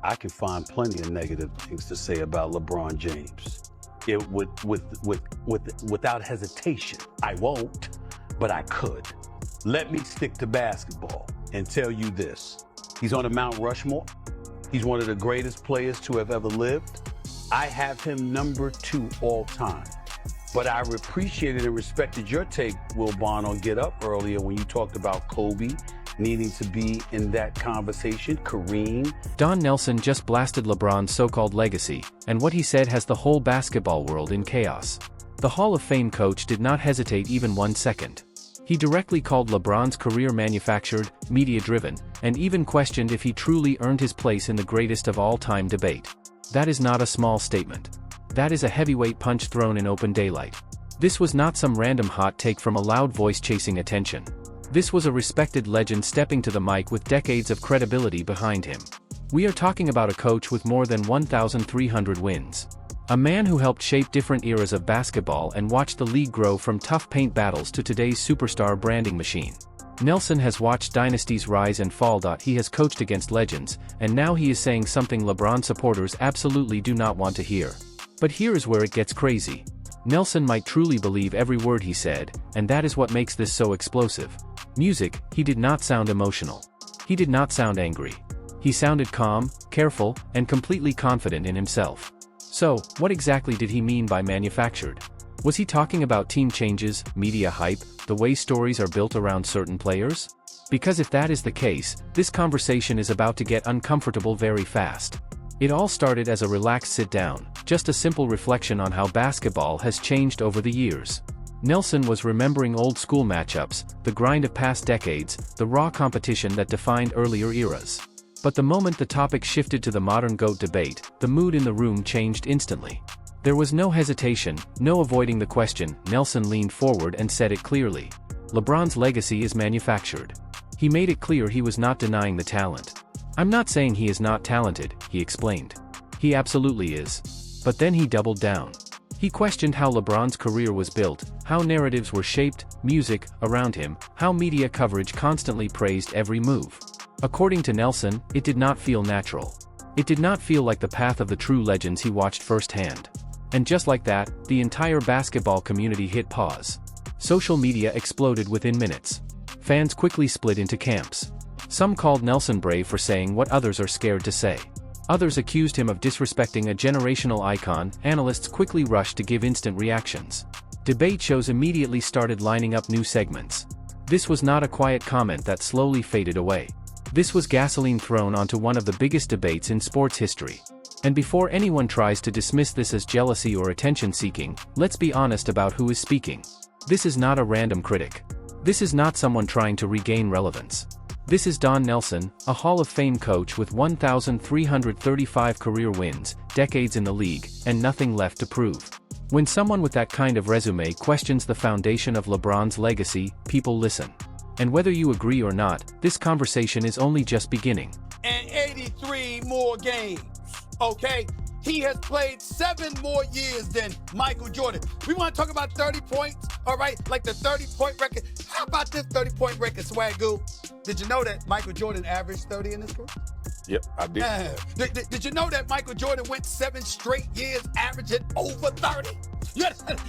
I can find plenty of negative things to say about LeBron James. Without hesitation. I won't, but I could. Let me stick to basketball and tell you this. He's on a Mount Rushmore. He's one of the greatest players to have ever lived. I have him number 2 all time. But I appreciated and respected your take, Will Bond, on Get Up earlier when you talked about Kobe needing to be in that conversation, Kareem. Don Nelson just blasted LeBron's so-called legacy, and what he said has the whole basketball world in chaos. The Hall of Fame coach did not hesitate even 1 second. He directly called LeBron's career manufactured, media-driven, and even questioned if he truly earned his place in the greatest of all-time debate. That is not a small statement. That is a heavyweight punch thrown in open daylight. This was not some random hot take from a loud voice chasing attention. This was a respected legend stepping to the mic with decades of credibility behind him. We are talking about a coach with more than 1,300 wins. A man who helped shape different eras of basketball and watched the league grow from tough paint battles to today's superstar branding machine. Nelson has watched dynasties rise and fall. He has coached against legends, and now he is saying something LeBron supporters absolutely do not want to hear. But here is where it gets crazy. Nelson might truly believe every word he said, and that is what makes this so explosive. Music, he did not sound emotional. He did not sound angry. He sounded calm, careful, and completely confident in himself. So, what exactly did he mean by manufactured? Was he talking about team changes, media hype, the way stories are built around certain players? Because if that is the case, this conversation is about to get uncomfortable very fast. It all started as a relaxed sit-down, just a simple reflection on how basketball has changed over the years. Nelson was remembering old-school matchups, the grind of past decades, the raw competition that defined earlier eras. But the moment the topic shifted to the modern GOAT debate, the mood in the room changed instantly. There was no hesitation, no avoiding the question. Nelson leaned forward and said it clearly. LeBron's legacy is manufactured. He made it clear he was not denying the talent. I'm not saying he is not talented, he explained. He absolutely is. But then he doubled down. He questioned how LeBron's career was built, how narratives were shaped, music, around him, how media coverage constantly praised every move. According to Nelson, it did not feel natural. It did not feel like the path of the true legends he watched firsthand. And just like that, the entire basketball community hit pause. Social media exploded within minutes. Fans quickly split into camps. Some called Nelson brave for saying what others are scared to say. Others accused him of disrespecting a generational icon. Analysts quickly rushed to give instant reactions. Debate shows immediately started lining up new segments. This was not a quiet comment that slowly faded away. This was gasoline thrown onto one of the biggest debates in sports history. And before anyone tries to dismiss this as jealousy or attention-seeking, let's be honest about who is speaking. This is not a random critic. This is not someone trying to regain relevance. This is Don Nelson, a Hall of Fame coach with 1,335 career wins, decades in the league, and nothing left to prove. When someone with that kind of resume questions the foundation of LeBron's legacy, people listen. And whether you agree or not, this conversation is only just beginning. And 83 more games, okay? He has played 7 more years than Michael Jordan. We want to talk about 30 points, all right? Like the 30-point record. How about this 30-point record, Swagoo? Did you know that Michael Jordan averaged 30 in his career? Yep, I did. Did you know that Michael Jordan went 7 straight years averaging over 30?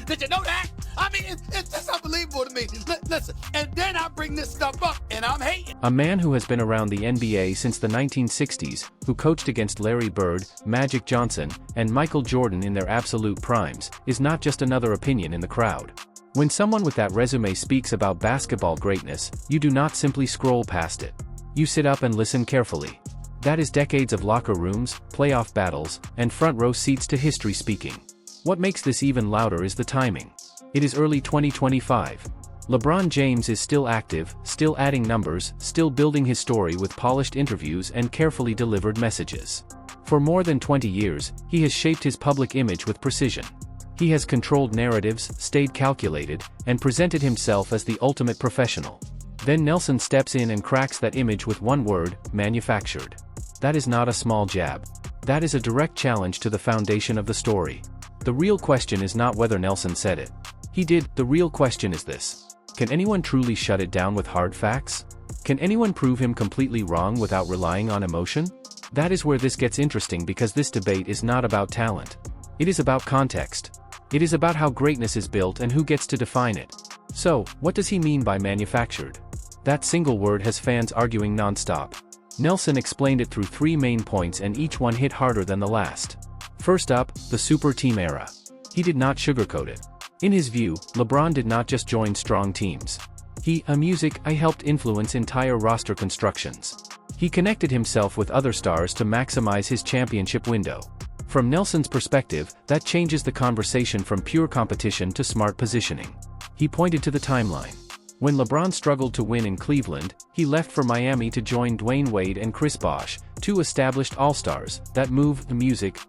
Did you know that? I mean, it's just unbelievable to me. Listen, and then I bring this stuff up, and I'm hating. A man who has been around the NBA since the 1960s, who coached against Larry Bird, Magic Johnson, and Michael Jordan in their absolute primes, is not just another opinion in the crowd. When someone with that resume speaks about basketball greatness, you do not simply scroll past it. You sit up and listen carefully. That is decades of locker rooms, playoff battles, and front row seats to history speaking. What makes this even louder is the timing. It is early 2025. LeBron James is still active, still adding numbers, still building his story with polished interviews and carefully delivered messages. For more than 20 years, he has shaped his public image with precision. He has controlled narratives, stayed calculated, and presented himself as the ultimate professional. Then Nelson steps in and cracks that image with one word: manufactured. That is not a small jab. That is a direct challenge to the foundation of the story. The real question is not whether Nelson said it. He did. The real question is this: can anyone truly shut it down with hard facts? Can anyone prove him completely wrong without relying on emotion? That is where this gets interesting, because this debate is not about talent. It is about context. It is about how greatness is built and who gets to define it. So, what does he mean by manufactured? That single word has fans arguing non-stop. Nelson explained it through 3 main points, and each one hit harder than the last. First up, the super team era. He did not sugarcoat it. In his view, LeBron did not just join strong teams. He helped influence entire roster constructions. He connected himself with other stars to maximize his championship window. From Nelson's perspective, that changes the conversation from pure competition to smart positioning. He pointed to the timeline. When LeBron struggled to win in Cleveland, he left for Miami to join Dwayne Wade and Chris Bosh, 2 established all-stars. That move,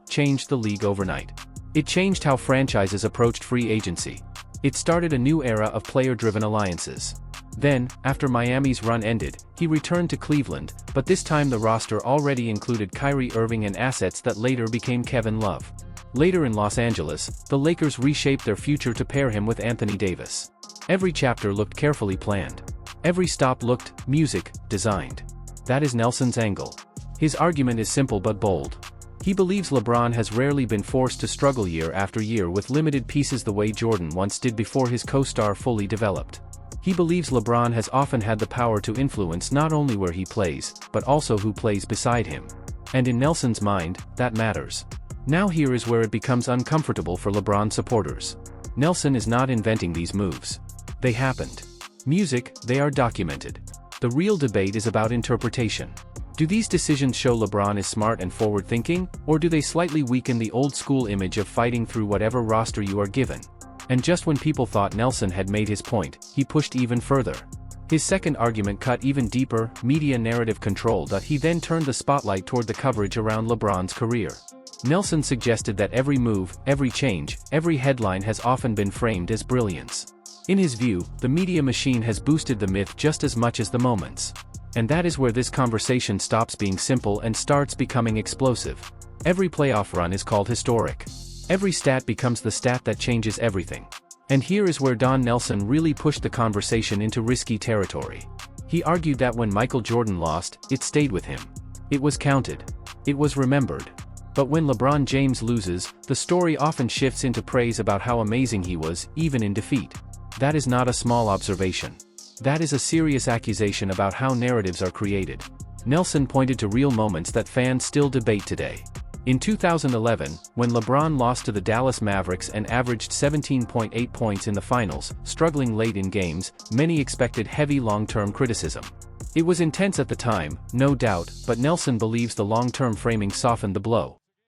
changed the league overnight. It changed how franchises approached free agency. It started a new era of player-driven alliances. Then, after Miami's run ended, he returned to Cleveland, but this time the roster already included Kyrie Irving and assets that later became Kevin Love. Later in Los Angeles, the Lakers reshaped their future to pair him with Anthony Davis. Every chapter looked carefully planned. Every stop looked designed. That is Nelson's angle. His argument is simple but bold. He believes LeBron has rarely been forced to struggle year after year with limited pieces the way Jordan once did before his co-star fully developed. He believes LeBron has often had the power to influence not only where he plays, but also who plays beside him. And in Nelson's mind, that matters. Now here is where it becomes uncomfortable for LeBron supporters. Nelson is not inventing these moves. They happened. They are documented. The real debate is about interpretation. Do these decisions show LeBron is smart and forward-thinking, or do they slightly weaken the old-school image of fighting through whatever roster you are given? And just when people thought Nelson had made his point, he pushed even further. His second argument cut even deeper: media narrative control. He then turned the spotlight toward the coverage around LeBron's career. Nelson suggested that every move, every change, every headline has often been framed as brilliance. In his view, the media machine has boosted the myth just as much as the moments. And that is where this conversation stops being simple and starts becoming explosive. Every playoff run is called historic. Every stat becomes the stat that changes everything. And here is where Don Nelson really pushed the conversation into risky territory. He argued that when Michael Jordan lost, it stayed with him. It was counted. It was remembered. But when LeBron James loses, the story often shifts into praise about how amazing he was, even in defeat. That is not a small observation. That is a serious accusation about how narratives are created. Nelson pointed to real moments that fans still debate today. In 2011, when LeBron lost to the Dallas Mavericks and averaged 17.8 points in the finals, struggling late in games, many expected heavy long-term criticism. It was intense at the time, no doubt, but Nelson believes the long-term framing softened the blow.